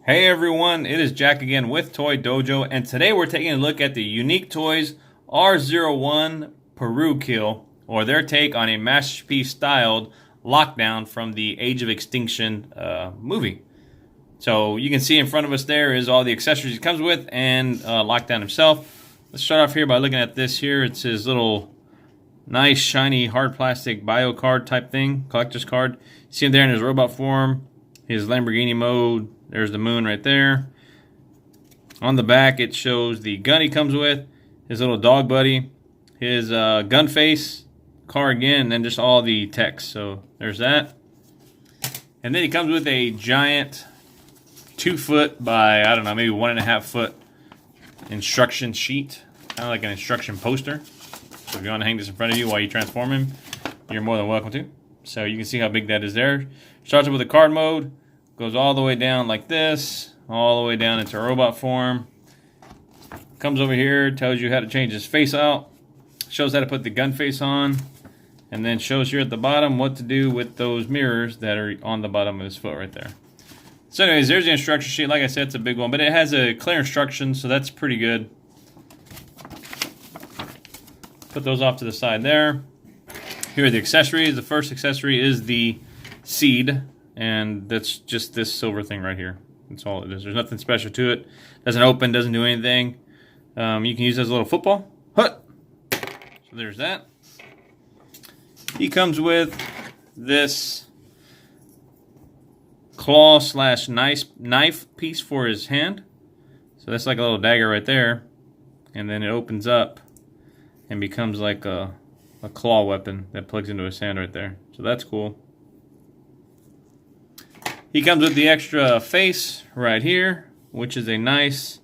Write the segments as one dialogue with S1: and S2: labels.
S1: Hey everyone, it is Jack again with Toy Dojo, and today we're taking a look at the Unique Toys R-01 Peru kill, or their take on a masterpiece styled lockdown from the Age of Extinction movie. So you can see in front of us there is all the accessories it comes with and Lockdown himself. Let's start off here by looking at this here. It's his little nice shiny hard plastic bio card type thing, collector's card. See him there in his robot form, his Lamborghini mode. There's the moon right there. On the back, it shows the gun he comes with, his little dog buddy, his gun face, car again, and then just all the text. So there's that. And then he comes with a giant 2 foot by, I don't know, maybe 1.5 foot instruction sheet. Kind of like an instruction poster. So if you want to hang this in front of you while you transform him, you're more than welcome to. So you can see how big that is there. Starts with a card mode. Goes all the way down like this, all the way down into robot form. Comes over here, tells you how to change his face out, shows how to put the gun face on, and then shows here at the bottom what to do with those mirrors that are on the bottom of his foot right there. So anyways, there's the instruction sheet. Like I said, it's a big one, but it has a clear instructions, so that's pretty good. Put those off to the side there. Here are the accessories. The first accessory is the seed. And that's just this silver thing right here. That's all it is. There's nothing special to it. Doesn't open, doesn't do anything. You can use it as a little football. Hut! So there's that. He comes with this claw slash knife piece for his hand. So that's like a little dagger right there. And then it opens up and becomes like a claw weapon that plugs into his hand right there. So that's cool. He comes with the extra face right here, which is a nice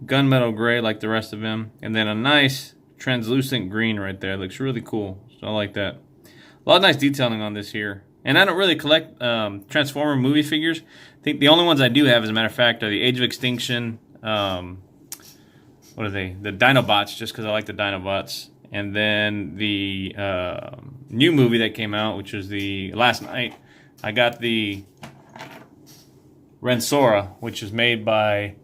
S1: gunmetal gray like the rest of him. And then a nice translucent green right there. Looks really cool. So I like that. A lot of nice detailing on this here. And I don't really collect Transformer movie figures. I think the only ones I do have, as a matter of fact, are the Age of Extinction. What are they? The Dinobots, just because I like the Dinobots. And then the new movie that came out, which was the last night. I got the Rensora, which is made by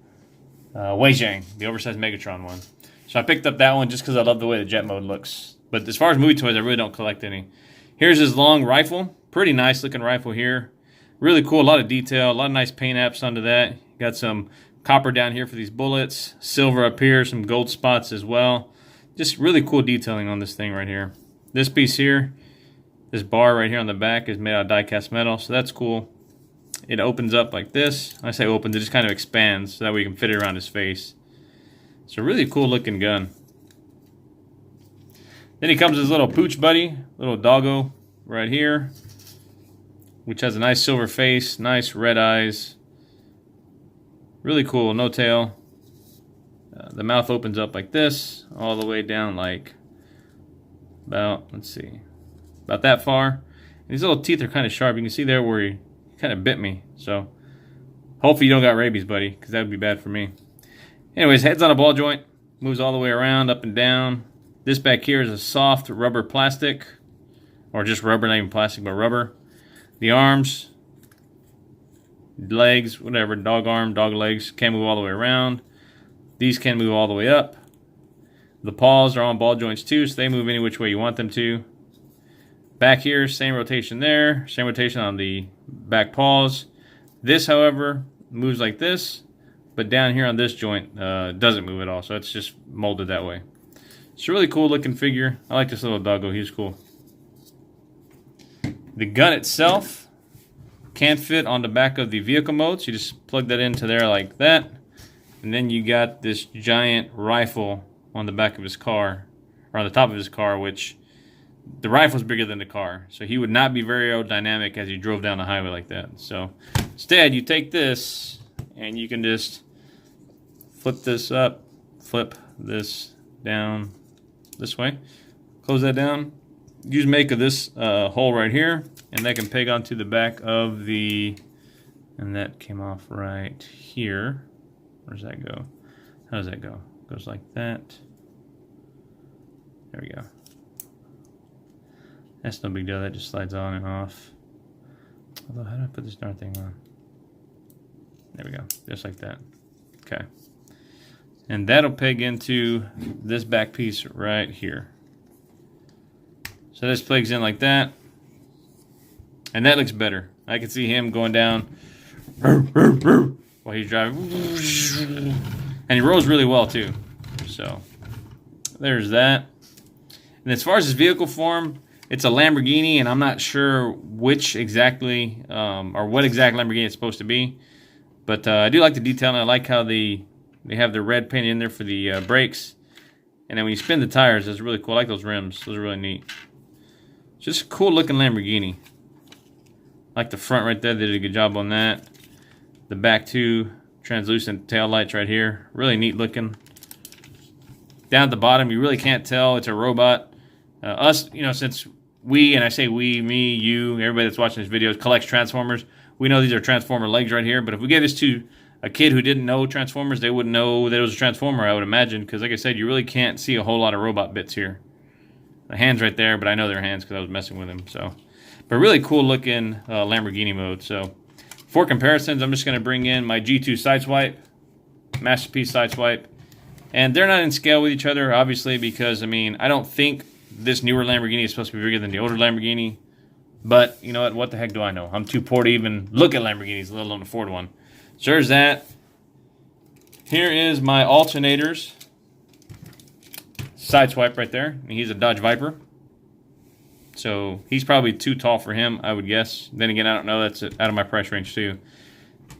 S1: Wei Zhang, the oversized Megatron one. So I picked up that one just because I love the way the jet mode looks. But as far as movie toys, I really don't collect any. Here's his long rifle. Pretty nice looking rifle here. Really cool, a lot of detail, a lot of nice paint apps onto that. Got some copper down here for these bullets. Silver up here, some gold spots as well. Just really cool detailing on this thing right here. This piece here. This bar right here on the back is made out of die-cast metal, so that's cool. It opens up like this. I say opens, it just kind of expands so that we can fit it around his face. It's a really cool looking gun. Then he comes with his little pooch buddy, little doggo right here, which has a nice silver face, nice red eyes. Really cool, no tail. The mouth opens up like this, all the way down like about, let's see, about that far. And these little teeth are kind of sharp. You can see there where he kind of bit me. So hopefully you don't got rabies, buddy, because that would be bad for me. Anyways, head's on a ball joint. Moves all the way around, up and down. This back here is a soft rubber plastic. Or just rubber, not even plastic, but rubber. The arms, legs, whatever, dog arm, dog legs, can move all the way around. These can move all the way up. The paws are on ball joints too, so they move any which way you want them to. Back here, same rotation there, same rotation on the back paws. This, however, moves like this, but down here on this joint doesn't move at all, so it's just molded that way. It's a really cool looking figure. I like this little doggo, he's cool. The gun itself can't fit on the back of the vehicle mode, so you just plug that into there like that. And then you got this giant rifle on the back of his car, or on the top of his car, which the rifle's bigger than the car, so he would not be very aerodynamic as he drove down the highway like that. So instead, you take this and you can just flip this up, flip this down this way, close that down. Use make of this hole right here, and that can peg onto the back of the, and that came off right here. Where does that go? How does that go? It goes like that. There we go. That's no big deal. That just slides on and off. Although, how do I put this darn thing on? There we go, just like that. Okay. And that'll peg into this back piece right here. So this plugs in like that. And that looks better. I can see him going down while he's driving. And he rolls really well too. So there's that. And as far as his vehicle form, it's a Lamborghini, and I'm not sure which exactly, or what exact Lamborghini it's supposed to be. But I do like the detail, and I like how they have the red paint in there for the brakes. And then when you spin the tires, it's really cool. I like those rims. Those are really neat. Just a cool looking Lamborghini. I like the front right there. They did a good job on that. The back two translucent tail lights right here. Really neat looking. Down at the bottom, you really can't tell. It's a robot. Us, you know, since we, and I say we, me, you, everybody that's watching this video collects Transformers, we know these are Transformer legs right here. But if we gave this to a kid who didn't know Transformers, they wouldn't know that it was a Transformer, I would imagine. Because like I said, you really can't see a whole lot of robot bits here. The hands right there, but I know they're hands because I was messing with them. So, but really cool looking Lamborghini mode. So for comparisons, I'm just going to bring in my G2 Sideswipe, Masterpiece Sideswipe. And they're not in scale with each other, obviously, because, I mean, I don't think this newer Lamborghini is supposed to be bigger than the older Lamborghini. But, you know what the heck do I know? I'm too poor to even look at Lamborghinis, let alone afford one. So there's that. Here is my alternators. Sideswipe right there. And he's a Dodge Viper. So he's probably too tall for him, I would guess. Then again, I don't know. That's out of my price range, too.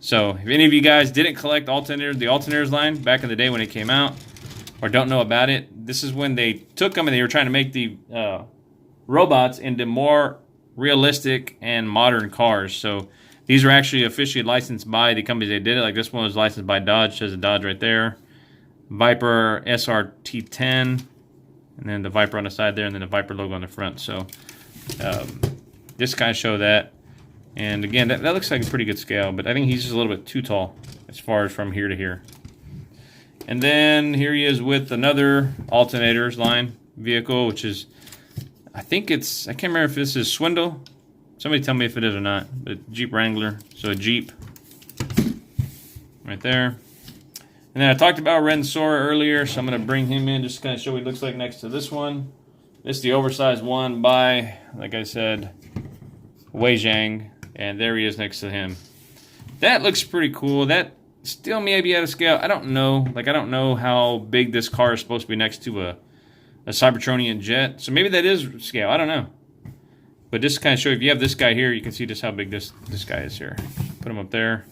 S1: So if any of you guys didn't collect alternators, the alternators line back in the day when it came out, or don't know about it, this is when they took them and they were trying to make the robots into more realistic and modern cars. So these are actually officially licensed by the companies that did it. Like this one was licensed by Dodge. Says a Dodge right there. Viper SRT10, and then the Viper on the side there, and then the Viper logo on the front. So just kind of show that. And again, that looks like a pretty good scale, but I think he's just a little bit too tall as far as from here to here. And then here he is with another alternators line vehicle, which is, I think it's, I can't remember if this is Swindle. Somebody tell me if it is or not. But Jeep Wrangler, so a Jeep right there. And then I talked about Ren Sora earlier, so I'm going to bring him in just to kind of show what he looks like next to this one. This is the oversized one by, like I said, Wei Zhang. And there he is next to him. That looks pretty cool. That still may be out of scale. I don't know. Like, I don't know how big this car is supposed to be next to a Cybertronian jet. So maybe that is scale. I don't know. But just to kind of show you, if you have this guy here, you can see just how big this guy is here. Put him up there.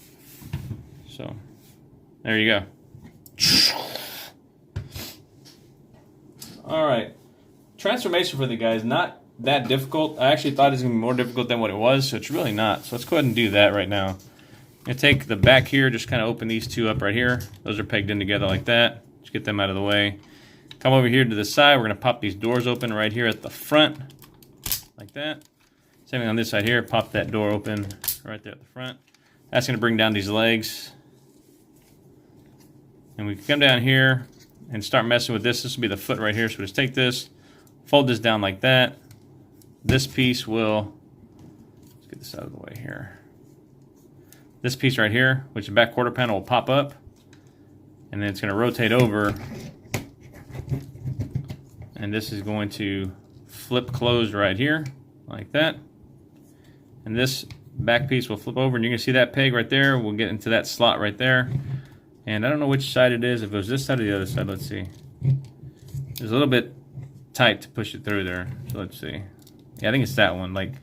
S1: So, there you go. All right. Transformation for the guy is not that difficult. I actually thought it was going to be more difficult than what it was, so it's really not. So let's go ahead and do that right now. I'm going to take the back here, just kind of open these two up right here. Those are pegged in together like that. Just get them out of the way. Come over here to the side. We're going to pop these doors open right here at the front, like that. Same thing on this side here. Pop that door open right there at the front. That's going to bring down these legs. And we can come down here and start messing with this. This will be the foot right here. So we just take this, fold this down like that. This piece will, let's get this out of the way here. This piece right here, which the back quarter panel will pop up, and then it's going to rotate over, and this is going to flip closed right here, like that. And this back piece will flip over, and you're going to see that peg right there. We'll get into that slot right there. And I don't know which side it is, if it was this side or the other side. Let's see. It's a little bit tight to push it through there, so let's see. Yeah, I think it's that one. Like,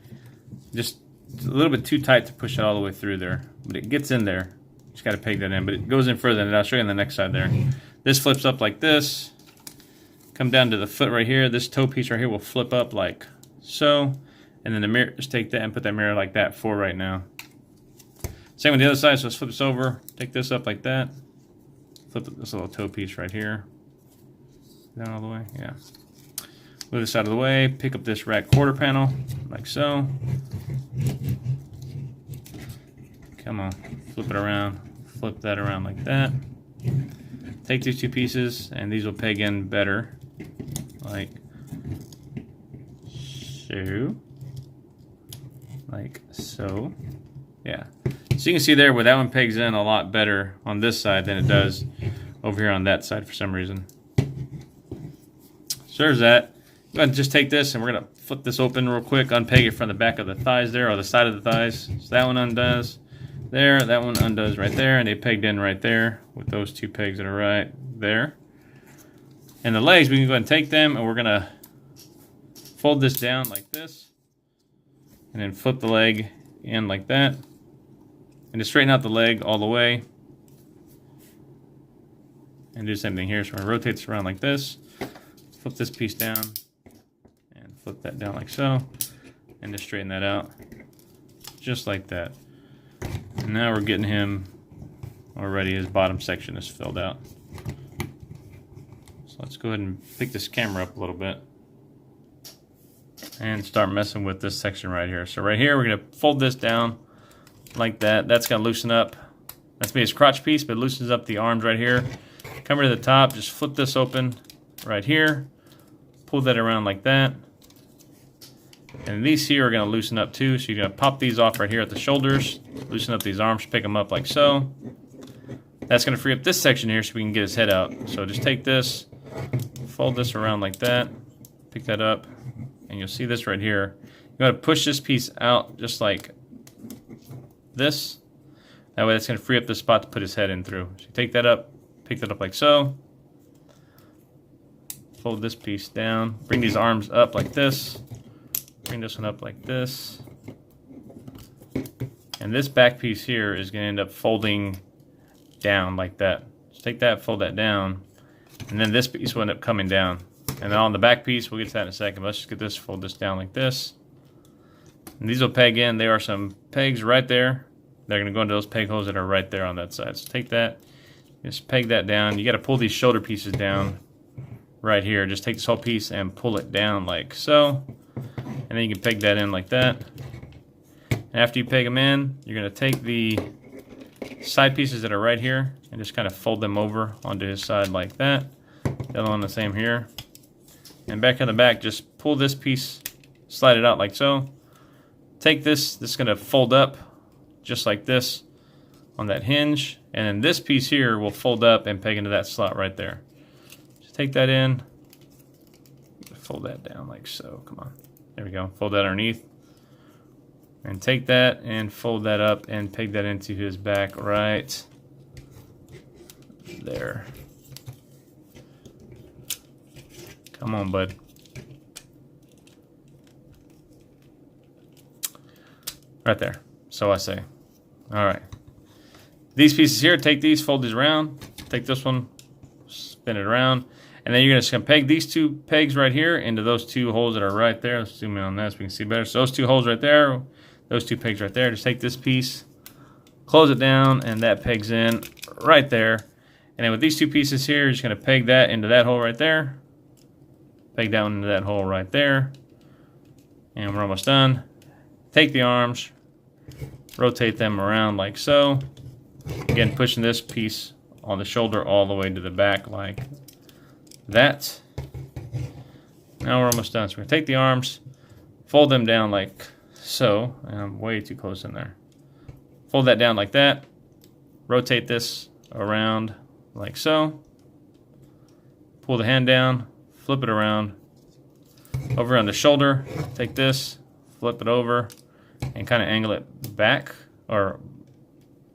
S1: just a little bit too tight to push it all the way through there. But it gets in there. Just got to peg that in. But it goes in further, and I'll show you on the next side there. This flips up like this. Come down to the foot right here. This toe piece right here will flip up like so. And then the mirror, just take that and put that mirror like that for right now. Same with the other side. So let's flip this over. Take this up like that. Flip this little toe piece right here. Down all the way. Yeah. Move this out of the way, pick up this rack quarter panel, like so. Come on, flip it around, flip that around like that. Take these two pieces, and these will peg in better, like so. Like so. Yeah. So you can see there where that one pegs in a lot better on this side than it does over here on that side for some reason. So there's that. Go ahead and just take this and we're going to flip this open real quick, unpeg it from the back of the thighs there, or the side of the thighs. So that one undoes there, that one undoes right there, and they pegged in right there with those two pegs that are right there. And the legs, we can go ahead and take them and we're going to fold this down like this and then flip the leg in like that and just straighten out the leg all the way and do the same thing here. So we're going to rotate this around like this, flip this piece down and flip that down like so, and just straighten that out just like that. And now we're getting him already, his bottom section is filled out. So let's go ahead and pick this camera up a little bit and start messing with this section right here. So right here we're going to fold this down like that. That's going to loosen up. That's made his crotch piece, but it loosens up the arms right here. Come to the top, just flip this open right here, pull that around like that. And these here are going to loosen up too, so you're going to pop these off right here at the shoulders, loosen up these arms, pick them up like so. That's going to free up this section here so we can get his head out. So just take this, fold this around like that, pick that up, and you'll see this right here. You want to push this piece out just like this. That way that's going to free up the spot to put his head in through. So you take that up, pick that up like so. Fold this piece down, bring these arms up like this. Bring this one up like this. And this back piece here is going to end up folding down like that. So take that, fold that down, and then this piece will end up coming down. And then on the back piece, we'll get to that in a second. Let's just get this, fold this down like this. And these will peg in. There are some pegs right there. They're going to go into those peg holes that are right there on that side. So take that, just peg that down. You got to pull these shoulder pieces down right here. Just take this whole piece and pull it down like so. And then you can peg that in like that. After you peg them in, you're going to take the side pieces that are right here and just kind of fold them over onto his side like that. The other one the same here. And back on the back, just pull this piece, slide it out like so. Take this is going to fold up just like this on that hinge. And then this piece here will fold up and peg into that slot right there. Just take that in, fold that down like so. Come on. There we go. Fold that underneath. And take that and fold that up and peg that into his back right there. Come on, bud. Right there. So I say. All right. These pieces here, take these, fold these around. Take this one, spin it around. And then you're just going to peg these two pegs right here into those two holes that are right there. Let's zoom in on that so we can see better. So those two holes right there, those two pegs right there. Just take this piece, close it down, and that pegs in right there. And then with these two pieces here, you're just going to peg that into that hole right there. Peg down into that hole right there. And we're almost done. Take the arms, rotate them around like so. Again, pushing this piece on the shoulder all the way to the back like that. Now we're almost done. So we're going to take the arms, fold them down like so. And I'm way too close in there. Fold that down like that. Rotate this around like so. Pull the hand down, flip it around. Over on the shoulder, take this, flip it over, and kind of angle it back, or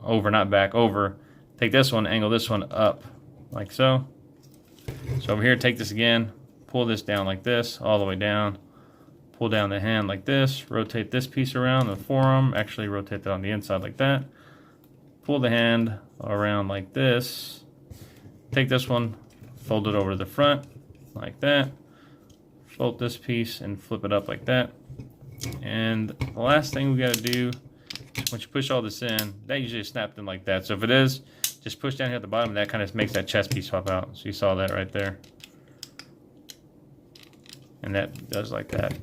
S1: over, not back, over. Take this one, angle this one up like so. So over here, take this again, pull this down like this, all the way down. Pull down the hand like this, rotate this piece around, the forearm, actually rotate that on the inside like that. Pull the hand around like this. Take this one, fold it over to the front like that. Fold this piece and flip it up like that. And the last thing we got to do, once you push all this in, that usually is snapped in like that. So if it is, just push down here at the bottom, and that kind of makes that chest piece swap out. So you saw that right there. And that does like that.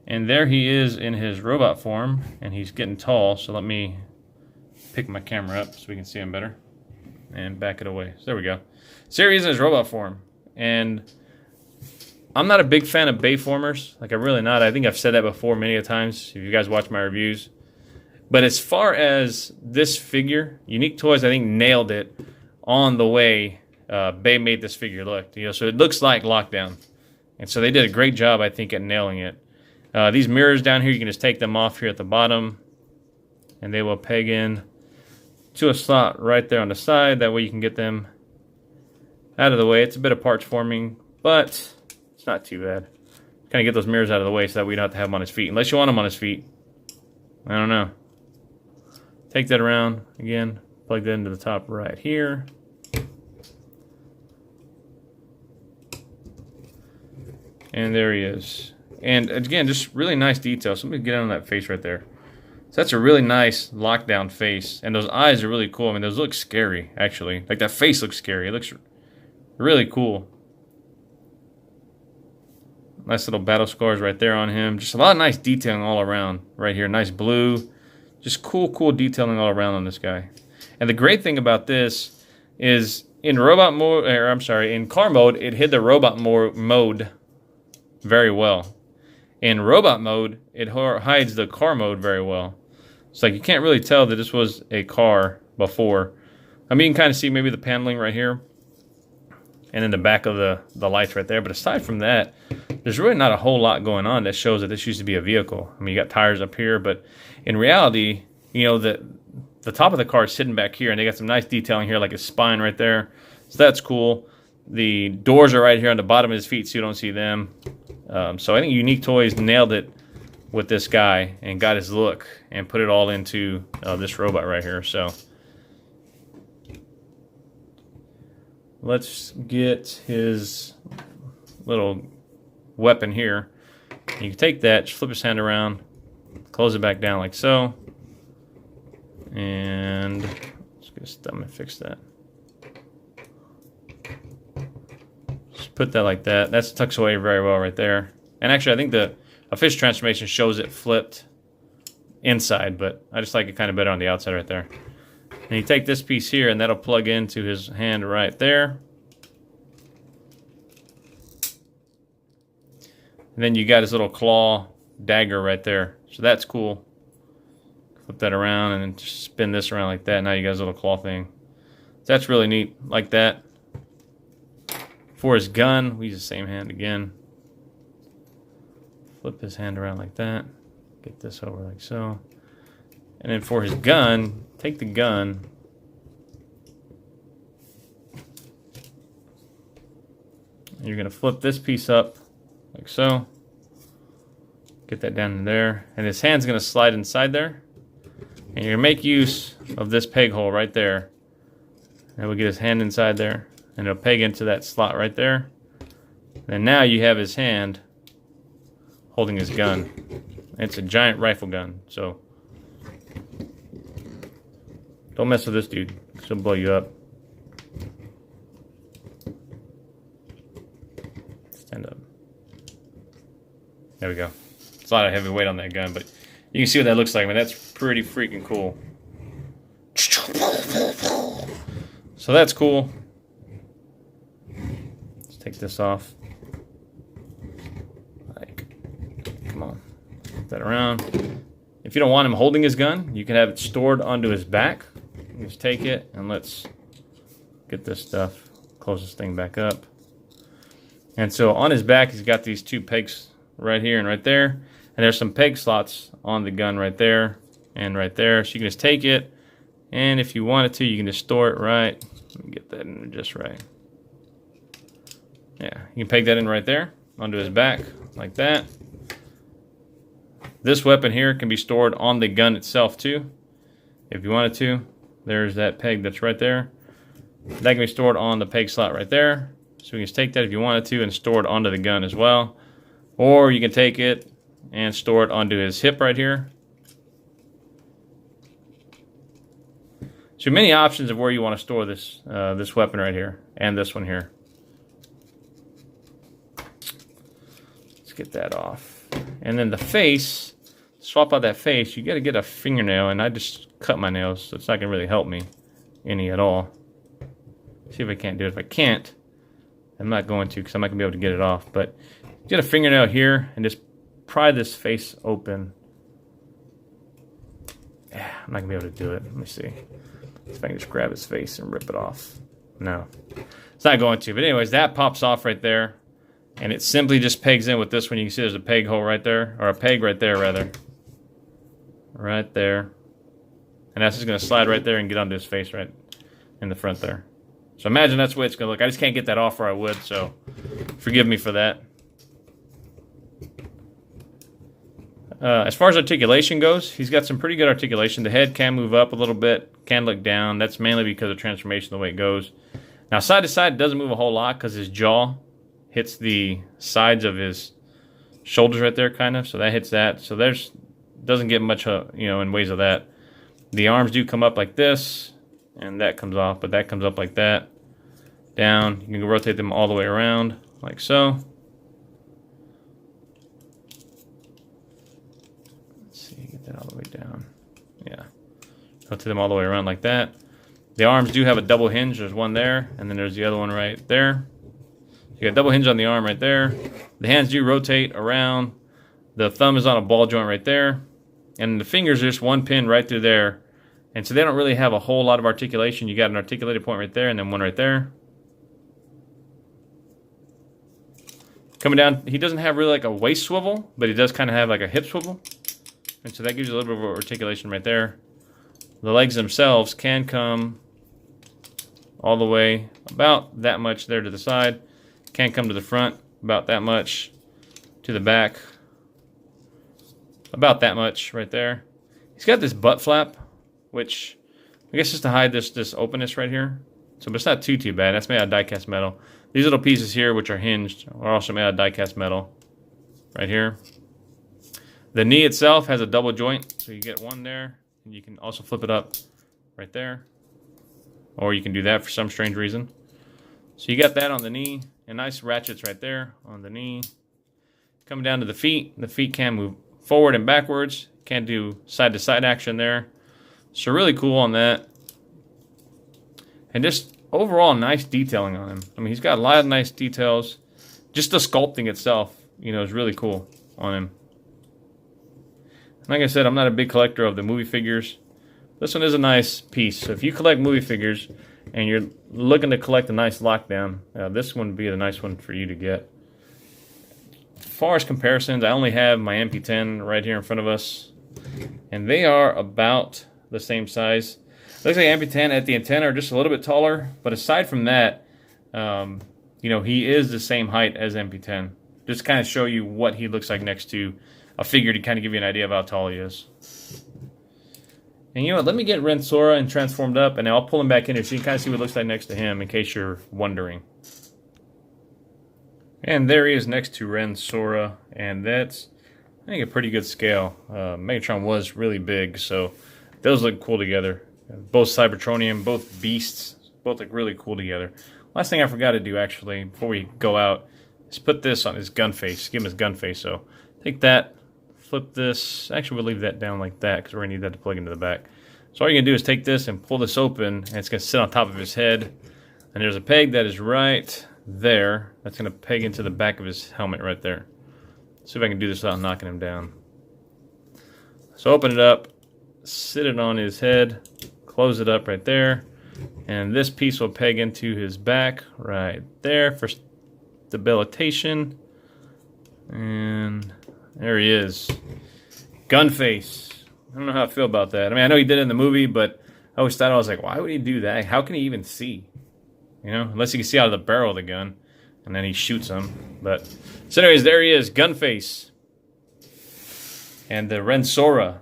S1: And there he is in his robot form, and he's getting tall. So let me pick my camera up so we can see him better and back it away. So there we go. So here he is in his robot form. And I'm not a big fan of Bayformers. Like, I'm really not. I think I've said that before many a times. If you guys watch my reviews, But as far as this figure, Unique Toys, I think, nailed it on the way they made this figure look. So it looks like Lockdown. And so they did a great job, I think, at nailing it. These mirrors down here, you can just take them off here at the bottom, and they will peg in to a slot right there on the side. That way you can get them out of the way. It's a bit of parts forming, but it's not too bad. Kind of get those mirrors out of the way so that we don't have to have them on his feet. Unless you want them on his feet. I don't know. Take that around. Again, plug that into the top right here. And there he is. And again, just really nice detail. Somebody get on that face right there. So that's a really nice lockdown face. And those eyes are really cool. I mean, those look scary, actually. Like, that face looks scary. It looks really cool. Nice little battle scars right there on him. Just a lot of nice detailing all around right here. Nice blue. Just cool detailing all around on this guy. And the great thing about this is in robot mode, or I'm sorry, in car mode, it hid the robot mode very well. In robot mode, it hides the car mode very well. It's like you can't really tell that this was a car before. I mean, you can kind of see maybe the paneling right here. And then the back of the lights right there. But aside from that, there's really not a whole lot going on that shows that this used to be a vehicle. I mean, you got tires up here, but in reality, you know, the top of the car is sitting back here, and they got some nice detailing here, like his spine right there. So that's cool. The doors are right here on the bottom of his feet, so you don't see them. So I think Unique Toys nailed it with this guy and got his look and put it all into this robot right here. So let's get his little weapon here. You can take that, just flip his hand around, close it back down like so, and let's get his thumb and fix that. Just put that like that. That tucks away very well right there. And actually, I think the official transformation shows it flipped inside, but I just like it kind of better on the outside right there. And you take this piece here, and that'll plug into his hand right there. And then you got his little claw dagger right there. So that's cool. Flip that around and then just spin this around like that. Now you got his little claw thing. So that's really neat, like that. For his gun, we use the same hand again. Flip his hand around like that. Get this over like so. And then for his gun, take the gun. You're going to flip this piece up like so. Get that down in there. And his hand's going to slide inside there. And you're going to make use of this peg hole right there. And we'll get his hand inside there. And it'll peg into that slot right there. And now you have his hand holding his gun. It's a giant rifle gun, so don't mess with this dude, because he'll blow you up. Stand up. There we go. It's a lot of heavy weight on that gun, but you can see what that looks like. I mean, that's pretty freaking cool. So that's cool. Let's take this off. Come on. Flip that around. If you don't want him holding his gun, you can have it stored onto his back. Just take it and let's get this stuff, close this thing back up. And so on his back, he's got these two pegs right here and right there. And there's some peg slots on the gun right there and right there. So you can just take it, and if you wanted to, you can just store it right. Let me get that in just right. Yeah, you can peg that in right there onto his back like that. This weapon here can be stored on the gun itself too, if you wanted to. There's that peg that's right there. That can be stored on the peg slot right there. So we can just take that if you wanted to and store it onto the gun as well. Or you can take it and store it onto his hip right here. So many options of where you want to store this this weapon right here and this one here. Let's get that off. And then the face, swap out that face, you got to get a fingernail, and I just cut my nails, so it's not going to really help me any at all. See if I can't do it. If I can't, I'm not going to, because I'm not going to be able to get it off. But get a fingernail here and just pry this face open. I'm not going to be able to do it. Let me see. If I can just grab his face and rip it off. No. It's not going to. But anyways, that pops off right there. And it simply just pegs in with this one. You can see there's a peg hole right there. Or a peg right there, rather. Right there. And that's just going to slide right there and get onto his face right in the front there. So imagine that's the way it's going to look. I just can't get that off or I would, so forgive me for that. As far as articulation goes, he's got some pretty good articulation. The head can move up a little bit, can look down. That's mainly because of transformation, the way it goes. Now, side to side, it doesn't move a whole lot because his jaw hits the sides of his shoulders right there, kind of. So that hits that. So there's doesn't get much, in ways of that. The arms do come up like this, and that comes off, but that comes up like that. Down. You can rotate them all the way around, like so. Let's see, get that all the way down. Yeah. Rotate them all the way around like that. The arms do have a double hinge. There's one there, and then there's the other one right there. You got a double hinge on the arm right there. The hands do rotate around. The thumb is on a ball joint right there. And the fingers are just one pin right through there. And so they don't really have a whole lot of articulation. You got an articulated point right there and then one right there. Coming down, he doesn't have really like a waist swivel, but he does kind of have like a hip swivel. And so that gives you a little bit of articulation right there. The legs themselves can come all the way about that much there to the side. Can come to the front about that much. To the back about that much right there. He's got this butt flap, which I guess is to hide this openness right here. So, but it's not too bad. That's made out of die-cast metal. These little pieces here, which are hinged, are also made out of die-cast metal right here. The knee itself has a double joint, so you get one there, and you can also flip it up right there. Or you can do that for some strange reason. So you got that on the knee, and nice ratchets right there on the knee. Coming down to the feet can move forward and backwards. Can do side-to-side action there. So really cool on that. And just overall nice detailing on him. I mean, he's got a lot of nice details. Just the sculpting itself, is really cool on him. Like I said, I'm not a big collector of the movie figures. This one is a nice piece. So if you collect movie figures and you're looking to collect a nice lockdown, this one would be a nice one for you to get. As far as comparisons, I only have my MP10 right here in front of us. And they are about the same size. Looks like MP10 at the antenna are just a little bit taller. But aside from that, he is the same height as MP10. Just kind of show you what he looks like next to a figure to kind of give you an idea of how tall he is. And you know what? Let me get Ren Sora and transformed up, and I'll pull him back in here so you can kind of see what it looks like next to him in case you're wondering. And there he is next to Ren Sora, and that's, I think, a pretty good scale. Megatron was really big, so those look cool together. Both Cybertronium, both beasts, both look really cool together. Last thing I forgot to do, actually, before we go out, is put this on his gun face. Give him his gun face. So take that, flip this. Actually, we'll leave that down like that because we're going to need that to plug into the back. So all you're going to do is take this and pull this open, and it's going to sit on top of his head. And there's a peg that is right there. That's going to peg into the back of his helmet right there. See if I can do this without knocking him down. So open it up, sit it on his head, close it up right there. And this piece will peg into his back right there for stabilization. And there he is. Gun face. I don't know how I feel about that. I mean, I know he did it in the movie, but I always thought, I was like, why would he do that? How can he even see? Unless he can see out of the barrel of the gun. And then he shoots him. But so anyways, there he is. Gun face. And the Ren Sora.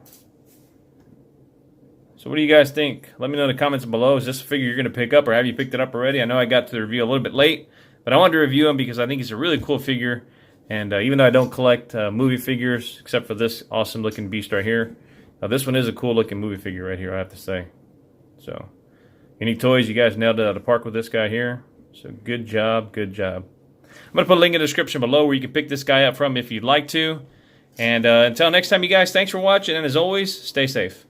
S1: So what do you guys think? Let me know in the comments below. Is this a figure you're going to pick up, or have you picked it up already? I know I got to the review a little bit late, but I wanted to review him because I think he's a really cool figure. And even though I don't collect movie figures, except for this awesome looking beast right here, this one is a cool looking movie figure right here, I have to say. So, any toys, you guys nailed it out of the park with this guy here. So good job, good job. I'm going to put a link in the description below where you can pick this guy up from if you'd like to. And until next time, you guys, thanks for watching, and as always, stay safe.